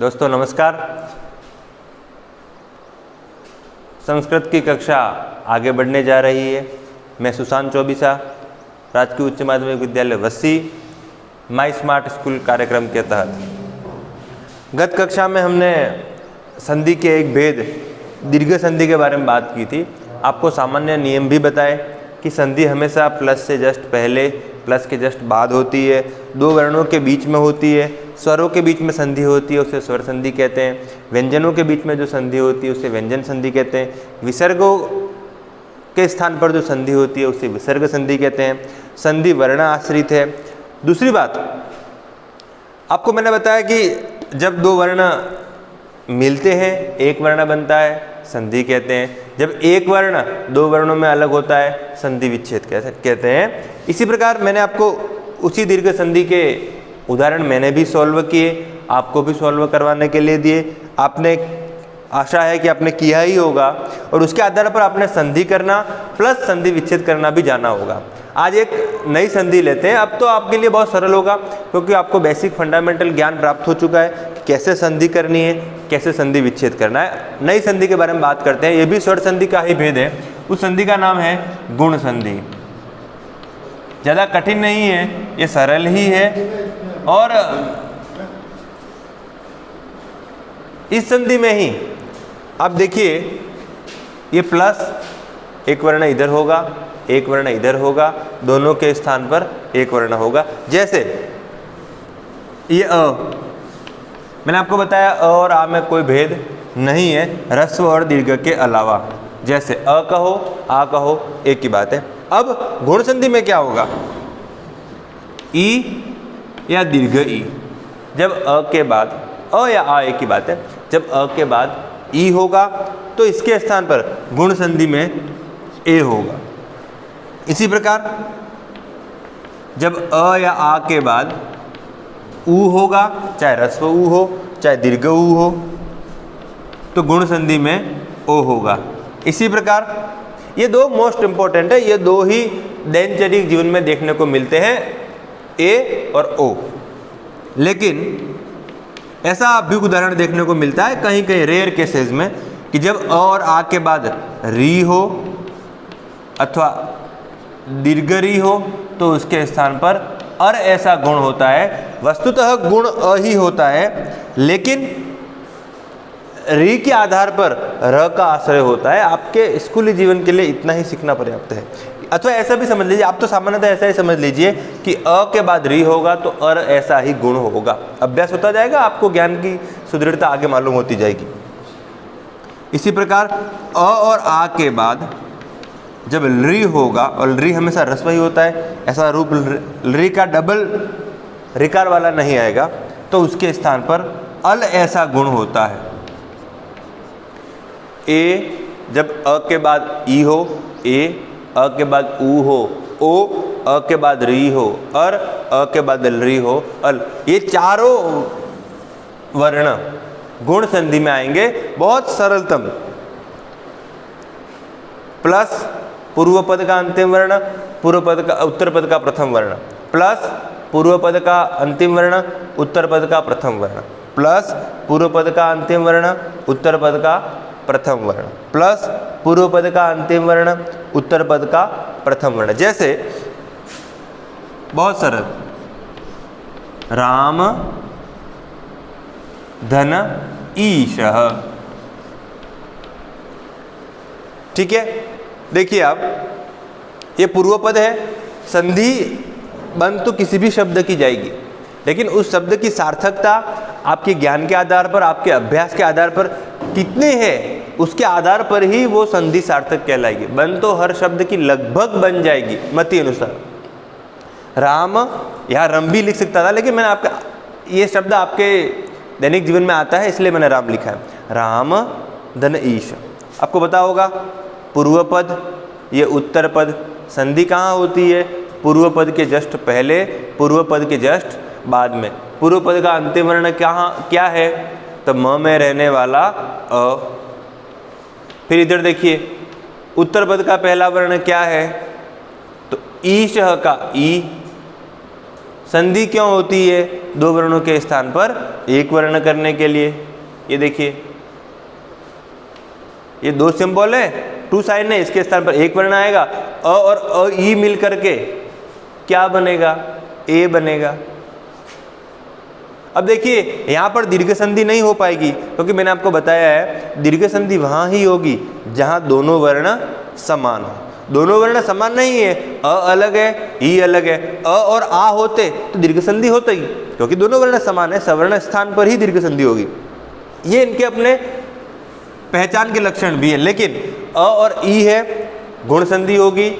दोस्तों नमस्कार। संस्कृत की कक्षा आगे बढ़ने जा रही है। मैं सुशांत चौबीसा, राजकीय उच्च माध्यमिक विद्यालय वस्सी माई स्मार्ट स्कूल कार्यक्रम के तहत गत कक्षा में हमने संधि के एक भेद दीर्घ संधि के बारे में बात की थी। आपको सामान्य नियम भी बताए कि संधि हमेशा प्लस से जस्ट पहले, प्लस के जस्ट बाद होती है, दो वर्णों के बीच में होती है, स्वरों के बीच में संधि होती है उसे स्वर संधि कहते हैं, व्यंजनों के बीच में जो संधि होती है उसे व्यंजन संधि कहते हैं, विसर्गों के स्थान पर जो संधि होती है उसे विसर्ग संधि कहते हैं। संधि वर्ण आश्रित है। दूसरी बात आपको मैंने बताया कि जब दो वर्ण मिलते हैं एक वर्ण बनता है, संधि कहते हैं। जब एक वर्ण दो वर्णों में अलग होता है, संधि विच्छेद कहते हैं। इसी प्रकार मैंने आपको उसी दीर्घ संधि के उदाहरण मैंने भी सॉल्व किए, आपको भी सॉल्व करवाने के लिए दिए। आपने आशा है कि आपने किया ही होगा और उसके आधार पर आपने संधि करना प्लस संधि विच्छेद करना भी जाना होगा। आज एक नई संधि लेते हैं। अब तो आपके लिए बहुत सरल होगा क्योंकि आपको बेसिक फंडामेंटल ज्ञान प्राप्त हो चुका है कि कैसे संधि करनी है, कैसे संधि विच्छेद करना है। नई संधि के बारे में बात करते हैं। ये भी स्वर संधि का ही भेद है। उस संधि का नाम है गुण संधि। ज़्यादा कठिन नहीं है, ये सरल ही है। और इस संधि में ही आप देखिए, ये प्लस एक वर्ण इधर होगा, एक वर्ण इधर होगा, दोनों के स्थान पर एक वर्ण होगा। जैसे ये अ, मैंने आपको बताया अ और आ में कोई भेद नहीं है ह्रस्व और दीर्घ के अलावा। जैसे अ कहो आ कहो एक ही बात है। अब गुण संधि में क्या होगा? ई या दीर्घ ई। जब अ के बाद अ या आ एक ही बात है। जब अ के बाद ई होगा तो इसके स्थान पर गुण संधि में ए होगा। इसी प्रकार जब अ या आ के बाद ऊ होगा, चाहे ह्रस्व ऊ हो चाहे दीर्घ ऊ हो, तो गुण संधि में ओ होगा। इसी प्रकार ये दो मोस्ट इंपॉर्टेंट है। ये दो ही दैनंदिन जीवन में देखने को मिलते हैं, ए और ओ। लेकिन ऐसा भी उदाहरण देखने को मिलता है कहीं कहीं रेयर केसेस में कि जब अ और आ के बाद री हो अथवा दीर्घ री हो तो उसके स्थान पर अर ऐसा गुण होता है। वस्तुतः गुण अ ही होता है, लेकिन री के आधार पर र का आश्रय होता है। आपके स्कूली जीवन के लिए इतना ही सीखना पर्याप्त है। अथवा ऐसा भी समझ लीजिए, आप तो सामान्यतः ऐसा ही समझ लीजिए कि अ के बाद री होगा तो अर ऐसा ही गुण होगा। अभ्यास होता जाएगा, आपको ज्ञान की सुदृढ़ता आगे मालूम होती जाएगी। इसी प्रकार अ और आ के बाद जब री होगा, और री हमेशा ह्रस्व ही होता है, ऐसा रूप री का डबल रिकार वाला नहीं आएगा, तो उसके स्थान पर अल ऐसा गुण होता है। ए जब अ के बाद ई हो, ए अ के बाद ऊ हो, ओ अ के बाद री हो, अर अ के बाद री हो, अल। ये चारों वर्ण गुण संधि में आएंगे। बहुत सरलतम प्लस पूर्व पद का अंतिम वर्ण, पूर्व पद का उत्तर पद का प्रथम वर्ण, प्लस पूर्व पद का अंतिम वर्ण, उत्तर पद का प्रथम वर्ण, प्लस पूर्व पद का अंतिम वर्ण, उत्तर पद का प्रथम वर्ण, प्लस पूर्व पद का अंतिम वर्ण, उत्तर पद का प्रथम वर्ण। जैसे बहुत सरल, राम धन ईशः। ठीक है, देखिए आप, ये पूर्व पद है। संधि बन तो किसी भी शब्द की जाएगी, लेकिन उस शब्द की सार्थकता आपके ज्ञान के आधार पर, आपके अभ्यास के आधार पर कितनी है, उसके आधार पर ही वो संधि सार्थक कहलाएगी। बन तो हर शब्द की लगभग बन जाएगी मति अनुसार। राम, यहाँ रम भी लिख सकता था, लेकिन मैंने आपका ये शब्द आपके दैनिक जीवन में आता है इसलिए मैंने राम लिखा है। राम धन ईश। आपको पता होगा पूर्व पद, ये उत्तर पद, संधि कहाँ होती है? पूर्व पद के जस्ट पहले, पूर्व पद के जस्ट बाद में। पूर्व पद का अंतिम वर्ण क्या है? तो म में रहने वाला अ। फिर इधर देखिए, उत्तर पद का पहला वर्ण क्या है? तो ईश का ई। संधि क्यों होती है? दो वर्णों के स्थान पर एक वर्ण करने के लिए। ये देखिए, ये दो सिंबल है, टू साइन है, इसके स्थान पर एक वर्ण आएगा, अ और अ ई मिल करके क्या बनेगा, ए बनेगा। अब देखिए यहाँ पर दीर्घ संधि नहीं हो पाएगी, क्योंकि मैंने आपको बताया है दीर्घ संधि वहाँ ही होगी जहाँ दोनों वर्ण समान हो। दोनों वर्ण समान नहीं है, अ अलग है, ई अलग है, अ और आ होते तो दीर्घ संधि होता ही, क्योंकि दोनों वर्ण समान है, सवर्ण स्थान पर ही दीर्घ संधि होगी। ये इनके अपने पहचान के लक्षण भी है। लेकिन अ और ई है, गुण संधि होगी,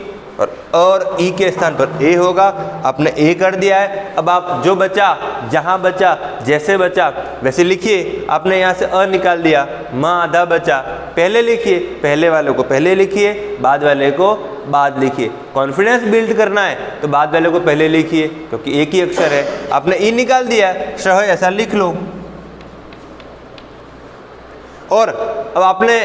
और ई के स्थान पर ए होगा। आपने ए कर दिया है। अब आप जो बचा, जहाँ बचा, जैसे बचा वैसे लिखिए। आपने यहाँ से अ निकाल दिया, म आधा बचा, पहले लिखिए, पहले वाले को पहले लिखिए, बाद वाले को बाद लिखिए। कॉन्फिडेंस बिल्ड करना है तो बाद वाले को पहले लिखिए, क्योंकि एक ही अक्षर है। आपने ई निकाल दिया, शह ऐसा लिख लो। और अब आपने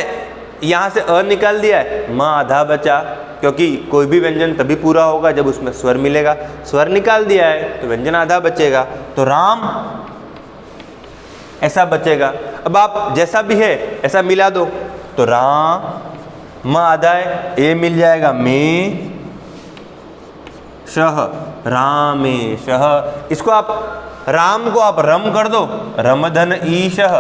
यहाँ से अ निकाल दिया है, म आधा बचा, क्योंकि कोई भी व्यंजन तभी पूरा होगा जब उसमें स्वर मिलेगा। स्वर निकाल दिया है तो व्यंजन आधा बचेगा, तो राम ऐसा बचेगा। अब आप जैसा भी है ऐसा मिला दो, तो राम, म आधा है, ए मिल जाएगा में शह, रामेशः। इसको आप राम को आप रम कर दो, रमधन ईशः।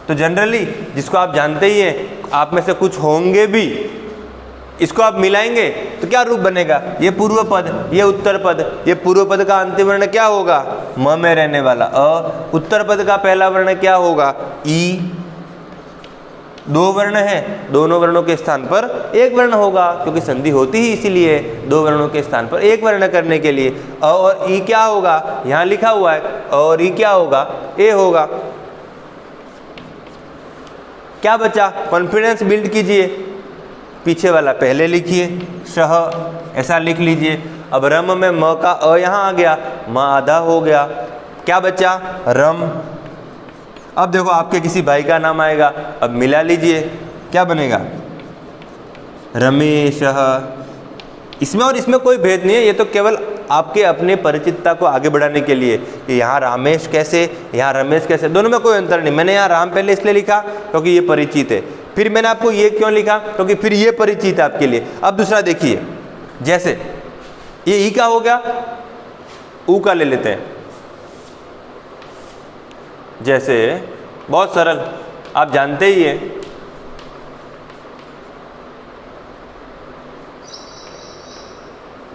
तो जनरली जिसको आप जानते ही हैं, आप में से कुछ होंगे भी, इसको आप मिलाएंगे तो क्या रूप बनेगा, ये पूर्व पद, ये उत्तर पद। ये पूर्व पद का अंतिम वर्ण क्या होगा, म में रहने वाला अ। उत्तर पद का पहला वर्ण क्या होगा, ई। दो वर्ण हैं, दोनों वर्णों के स्थान पर एक वर्ण होगा, क्योंकि संधि होती ही इसीलिए दो वर्णों के स्थान पर एक वर्ण करने के लिए। अ और ई क्या होगा, यहाँ लिखा हुआ है, अ और ई क्या होगा, ए होगा। क्या बचा, कॉन्फिडेंस बिल्ड कीजिए, पीछे वाला पहले लिखिए, शह ऐसा लिख लीजिए। अब रम में म का अ यहाँ आ गया, म आधा हो गया, क्या बचा, रम। अब देखो आपके किसी भाई का नाम आएगा, अब मिला लीजिए, क्या बनेगा, रमेशः। इसमें और इसमें कोई भेद नहीं है, ये तो केवल आपके अपने परिचितता को आगे बढ़ाने के लिए कि यहाँ रामेश कैसे, यहाँ रमेश कैसे, दोनों में कोई अंतर नहीं। मैंने यहाँ राम पहले इसलिए लिखा क्योंकि ये परिचित है, फिर मैंने आपको ये क्यों लिखा, क्योंकि फिर ये परिचित है आपके लिए। अब दूसरा देखिए, जैसे ये ई का हो गया, ऊ का ले लेते हैं। जैसे बहुत सरल, आप जानते ही हैं,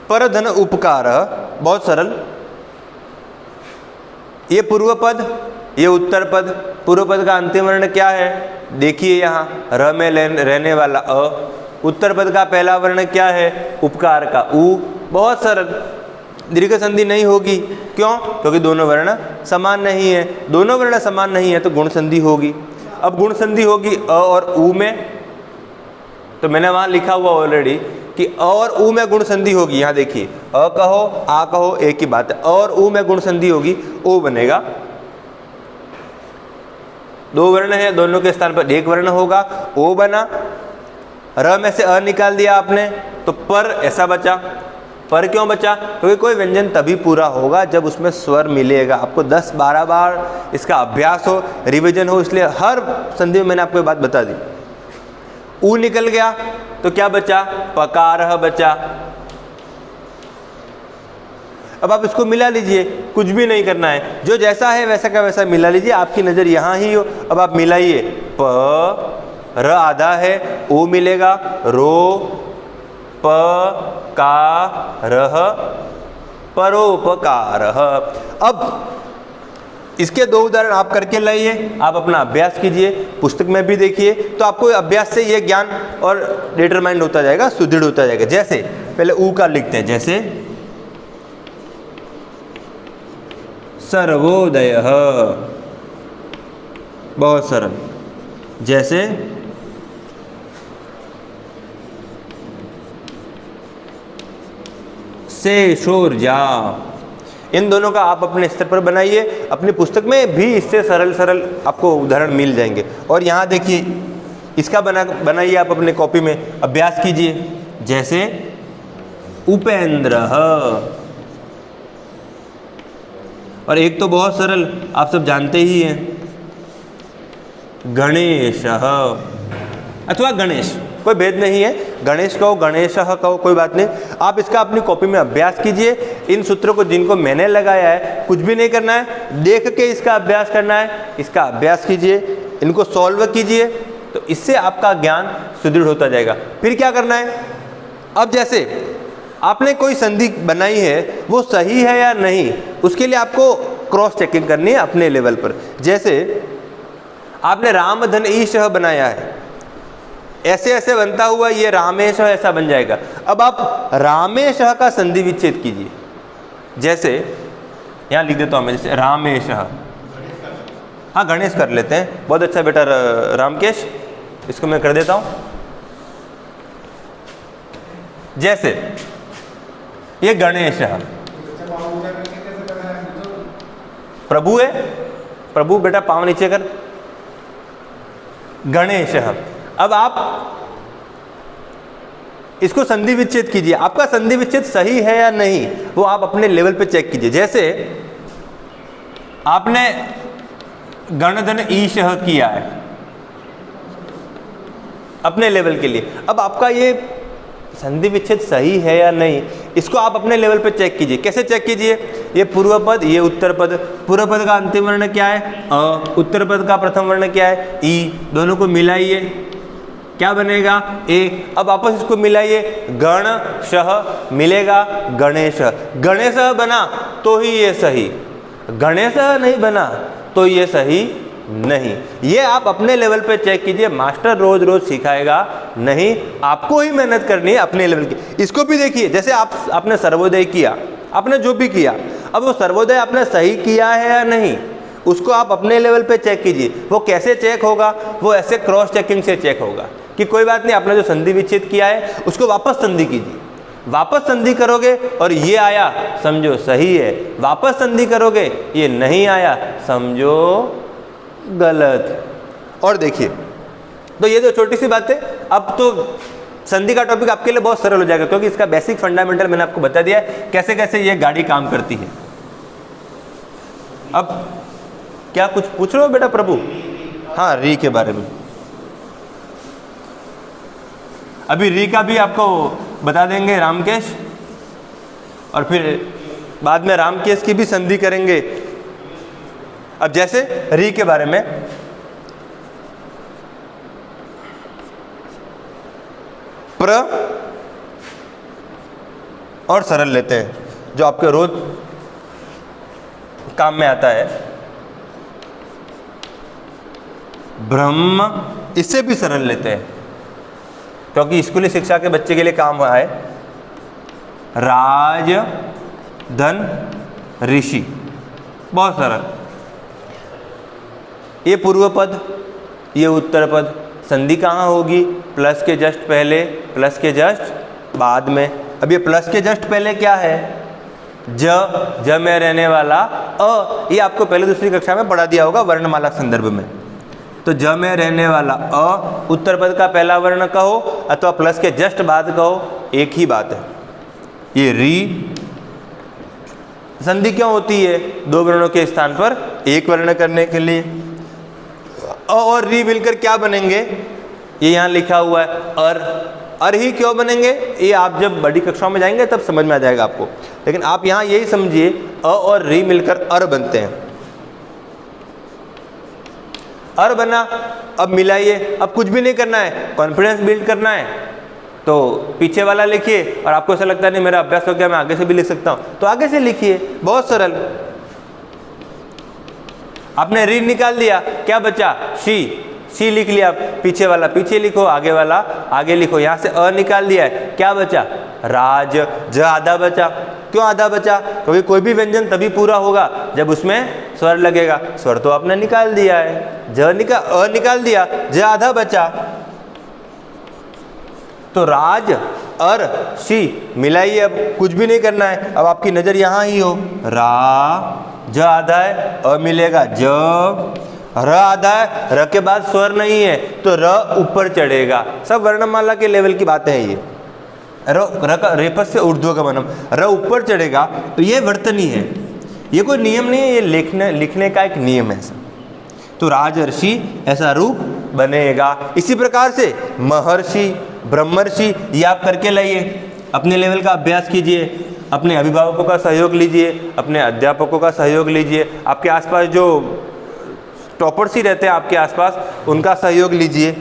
परधन उपकार, बहुत सरल। ये पूर्व पद, ये उत्तर पद। पूर्व पद का अंतिम वर्ण क्या है, देखिए यहाँ र में रहने वाला अ। उत्तर पद का पहला वर्ण क्या है, उपकार का उ। बहुत सरल, दीर्घ संधि नहीं होगी। क्यों, क्योंकि दोनों वर्ण समान नहीं है। दोनों वर्ण समान नहीं है तो गुण संधि होगी। अब गुण संधि होगी अ और उ में, तो मैंने वहाँ लिखा हुआ ऑलरेडी कि अ और उ में गुण संधि होगी। यहाँ देखिए, अ कहो आ कहो एक ही बात है, अ और उ में गुण संधि होगी, ओ बनेगा। दो वर्ण है, दोनों के स्थान पर एक वर्ण होगा, ओ बना। र में से अ निकाल दिया आपने तो पर ऐसा बचा। पर क्यों बचा, क्योंकि कोई व्यंजन तभी पूरा होगा जब उसमें स्वर मिलेगा। आपको 10-12 बार इसका अभ्यास हो, रिवीजन हो, इसलिए हर संधि में मैंने आपको ये बात बता दी। ऊ निकल गया तो क्या बचा, पकारः बचा। अब आप इसको मिला लीजिए, कुछ भी नहीं करना है, जो जैसा है वैसा का वैसा मिला लीजिए। आपकी नज़र यहाँ ही हो, अब आप मिलाइए। प र आधा है, ओ मिलेगा, रो प का रह परोपकारः। अब इसके दो उदाहरण आप करके लाइए, आप अपना अभ्यास कीजिए, पुस्तक में भी देखिए, तो आपको अभ्यास से ये ज्ञान और डिटरमाइंड होता जाएगा, सुदृढ़ होता जाएगा। जैसे पहले ऊ का लिखते हैं, जैसे सर्वोदयः, बहुत सरल। जैसे शेषोर्जा। इन दोनों का आप अपने स्तर पर बनाइए, अपनी पुस्तक में भी इससे सरल सरल आपको उदाहरण मिल जाएंगे। और यहाँ देखिए, इसका बनाइए आप अपने कॉपी में, अभ्यास कीजिए। जैसे उपेंद्रः, और एक तो बहुत सरल, आप सब जानते ही हैं, गणेशः अथवा गणेश, कोई भेद नहीं है, गणेश कहो गणेशः कहो कोई बात नहीं। आप इसका अपनी कॉपी में अभ्यास कीजिए। इन सूत्रों को जिनको मैंने लगाया है, कुछ भी नहीं करना है, देख के इसका अभ्यास करना है, इसका अभ्यास कीजिए, इनको सॉल्व कीजिए, तो इससे आपका ज्ञान सुदृढ़ होता जाएगा। फिर क्या करना है, अब जैसे आपने कोई संधि बनाई है वो सही है या नहीं, उसके लिए आपको क्रॉस चेकिंग करनी है अपने लेवल पर। जैसे आपने राम धन ईशः बनाया है, ऐसे ऐसे बनता हुआ ये रामेशः ऐसा बन जाएगा। अब आप रामेशः का संधि विच्छेद कीजिए। जैसे यहाँ लिख देता हूँ मैं, जैसे रामेशः, हाँ गणेश कर लेते हैं, बहुत अच्छा बेटा रामकेश, इसको मैं कर देता हूँ। जैसे ये गणेशः, प्रभु है, प्रभु बेटा पाँव नीचे कर, गणेशः। अब आप इसको संधि विच्छेद कीजिए, आपका संधि विच्छेद सही है या नहीं वो आप अपने लेवल पे चेक कीजिए। जैसे आपने गणधन ईशः किया है अपने लेवल के लिए, अब आपका ये संधि विच्छेद सही है या नहीं, इसको आप अपने लेवल पे चेक कीजिए। कैसे चेक कीजिए, ये पूर्व पद, ये उत्तर पद, पूर्व पद का अंतिम वर्ण क्या है अ, उत्तर पद का प्रथम वर्ण क्या है ई, दोनों को मिलाइए, क्या बनेगा ए। अब वापस इसको मिलाइए, गण शह मिलेगा गणेश, गणेश बना तो ही ये सही, गणेश नहीं बना तो ये सही नहीं। ये आप अपने लेवल पे चेक कीजिए, मास्टर रोज रोज सिखाएगा नहीं, आपको ही मेहनत करनी है अपने लेवल की। इसको भी देखिए, जैसे आपने सर्वोदय किया, आपने जो भी किया, अब वो सर्वोदय आपने सही किया है या नहीं उसको आप अपने लेवल पे चेक कीजिए। वो कैसे चेक होगा, वो ऐसे क्रॉस चेकिंग से चेक होगा कि कोई बात नहीं, आपने जो संधि विच्छेद किया है उसको वापस संधि कीजिए, वापस संधि करोगे और ये आया समझो सही है, वापस संधि करोगे ये नहीं आया समझो गलत। और देखिए, तो ये जो छोटी सी बात है, अब तो संधि का टॉपिक आपके लिए बहुत सरल हो जाएगा, क्योंकि इसका बेसिक फंडामेंटल मैंने आपको बता दिया है कैसे कैसे ये गाड़ी काम करती है। अब क्या कुछ पूछ रहे हो बेटा प्रभु? हाँ, री के बारे में अभी री का भी आपको बता देंगे रामकेश, और फिर बाद में रामकेश की भी संधि करेंगे। अब जैसे री के बारे में, प्र और सरल लेते हैं जो आपके रोज काम में आता है, ब्रह्म, इससे भी सरल लेते हैं क्योंकि स्कूली शिक्षा के बच्चे के लिए काम आए, राज धन ऋषि, बहुत सरल। ये पूर्व पद, ये उत्तर पद, संधि कहाँ होगी, प्लस के जस्ट पहले, प्लस के जस्ट बाद में। अब ये प्लस के जस्ट पहले क्या है, ज में रहने वाला अ, ये आपको पहले दूसरी कक्षा में पढ़ा दिया होगा वर्णमाला के संदर्भ में। तो ज में रहने वाला अ, उत्तर पद का पहला वर्ण कहो अथवा प्लस के जस्ट बाद कहो, एक ही बात है। ये री, संधि क्यों होती है, दो वर्णों के स्थान पर एक वर्ण करने के लिए। अ और री मिलकर क्या बनेंगे, ये यहाँ लिखा हुआ है अर ही क्यों बनेंगे, ये आप जब बड़ी कक्षाओं में जाएंगे तब समझ में आ जाएगा आपको, लेकिन आप यहाँ यही समझिए अ और री मिलकर अर बनते हैं। अर बना, अब मिलाइए, अब कुछ भी नहीं करना है, कॉन्फिडेंस बिल्ड करना है, तो पीछे वाला लिखिए। और आपको ऐसा लगता है नहीं मेरा अभ्यास हो गया, मैं आगे से भी लिख सकता हूँ, तो आगे से लिखिए, बहुत सरल। आपने री निकाल दिया, क्या बचा, शी लिख लिया, पीछे वाला पीछे लिखो, आगे वाला आगे लिखो। यहाँ से अ निकाल दिया है, क्या बचा, राज, ज आधा बचा। क्यों आधा बचा, क्योंकि कोई भी व्यंजन तभी पूरा होगा जब उसमें स्वर लगेगा, स्वर तो आपने निकाल दिया है, अ निकाल दिया, ज आधा बचा। तो राज अर शी मिलाइए, अब कुछ भी नहीं करना है, अब आपकी नजर यहाँ ही हो, रा, ज आधा है, अ मिलेगा, ज, र आधा है, र के बाद स्वर नहीं है तो र ऊपर चढ़ेगा। सब वर्णमाला के लेवल की बातें हैं ये। र का रेफस से ऊर्ध्वगमनम, र ऊपर चढ़ेगा तो ये वर्तनी है, ये कोई नियम नहीं है, ये लिखने का एक नियम है ऐसा। तो राजर्षि ऐसा रूप बनेगा। इसी प्रकार से महर्षि, ब्रह्मर्षि, ये आप करके लाइए, अपने लेवल का अभ्यास कीजिए, अपने अभिभावकों का सहयोग लीजिए, अपने अध्यापकों का सहयोग लीजिए, आपके आसपास जो टॉपर्स ही रहते हैं आपके आसपास, उनका सहयोग लीजिए।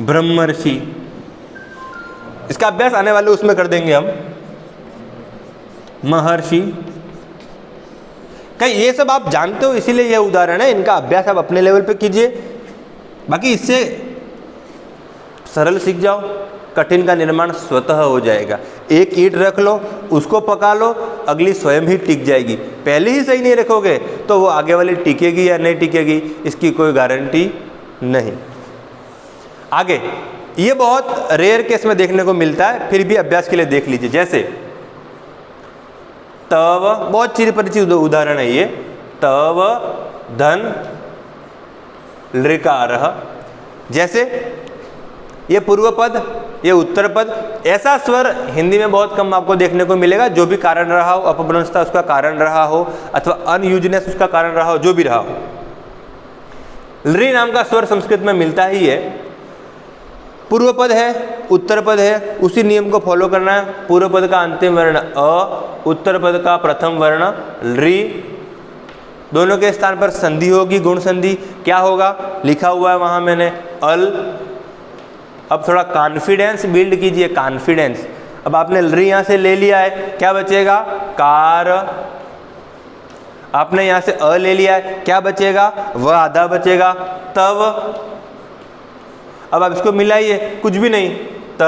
ब्रह्मर्षि, इसका अभ्यास आने वाले उसमें कर देंगे हम। महर्षि, कहीं ये सब आप जानते हो इसीलिए ये उदाहरण है, इनका अभ्यास आप अपने लेवल पे कीजिए। बाकी इससे सरल सीख जाओ, कठिन का निर्माण स्वतः हो जाएगा। एक ईंट रख लो, उसको पका लो, अगली स्वयं ही टिक जाएगी। पहले ही सही नहीं रखोगे तो वो आगे वाली टिकेगी या नहीं टिकेगी, इसकी कोई गारंटी नहीं। आगे ये बहुत रेयर केस में देखने को मिलता है, फिर भी अभ्यास के लिए देख लीजिए। जैसे तव, बहुत चिर परिचित उदाहरण है ये। तव धन लृकारः, जैसे ये पूर्व पद, ये उत्तर पद। ऐसा स्वर हिंदी में बहुत कम आपको देखने को मिलेगा। जो भी कारण रहा हो, अपभ्रंशता उसका कारण रहा हो, अथवा अनयूजनेस उसका कारण रहा हो, जो भी रहा हो, लृ नाम का स्वर संस्कृत में मिलता ही है। पूर्व पद है, उत्तर पद है, उसी नियम को फॉलो करना है। पूर्व पद का अंतिम वर्ण अ, उत्तर पद का प्रथम वर्ण लृ, दोनों के स्थान पर संधि होगी, गुण संधि। क्या होगा, लिखा हुआ है वहां मैंने, अल। अब थोड़ा कॉन्फिडेंस बिल्ड कीजिए, कॉन्फिडेंस। अब आपने लृ यहाँ से ले लिया है, क्या बचेगा, कार। आपने यहाँ से अ ले लिया है, क्या बचेगा, व आधा बचेगा, तव। अब आप इसको मिलाइए, कुछ भी नहीं, त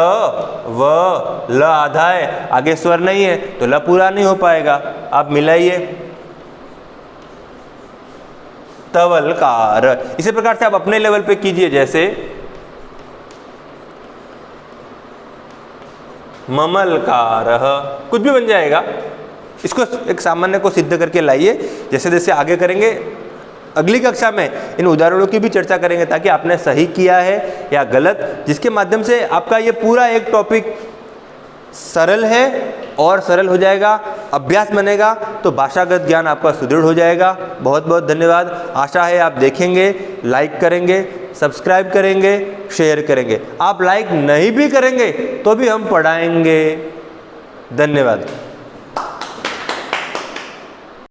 व ल आधा है, आगे स्वर नहीं है तो ल पूरा नहीं हो पाएगा। आप मिलाइए, तवलकार। इसी प्रकार से आप अपने लेवल पे कीजिए, जैसे ममलकारः, कुछ भी बन जाएगा। इसको एक सामान्य को सिद्ध करके लाइए। जैसे जैसे आगे करेंगे, अगली कक्षा में इन उदाहरणों की भी चर्चा करेंगे, ताकि आपने सही किया है या गलत, जिसके माध्यम से आपका ये पूरा एक टॉपिक सरल है और सरल हो जाएगा, अभ्यास बनेगा तो भाषागत ज्ञान आपका सुदृढ़ हो जाएगा। बहुत बहुत धन्यवाद। आशा है आप देखेंगे, लाइक करेंगे, सब्सक्राइब करेंगे, शेयर करेंगे। आप लाइक नहीं भी करेंगे तो भी हम पढ़ाएंगे। धन्यवाद।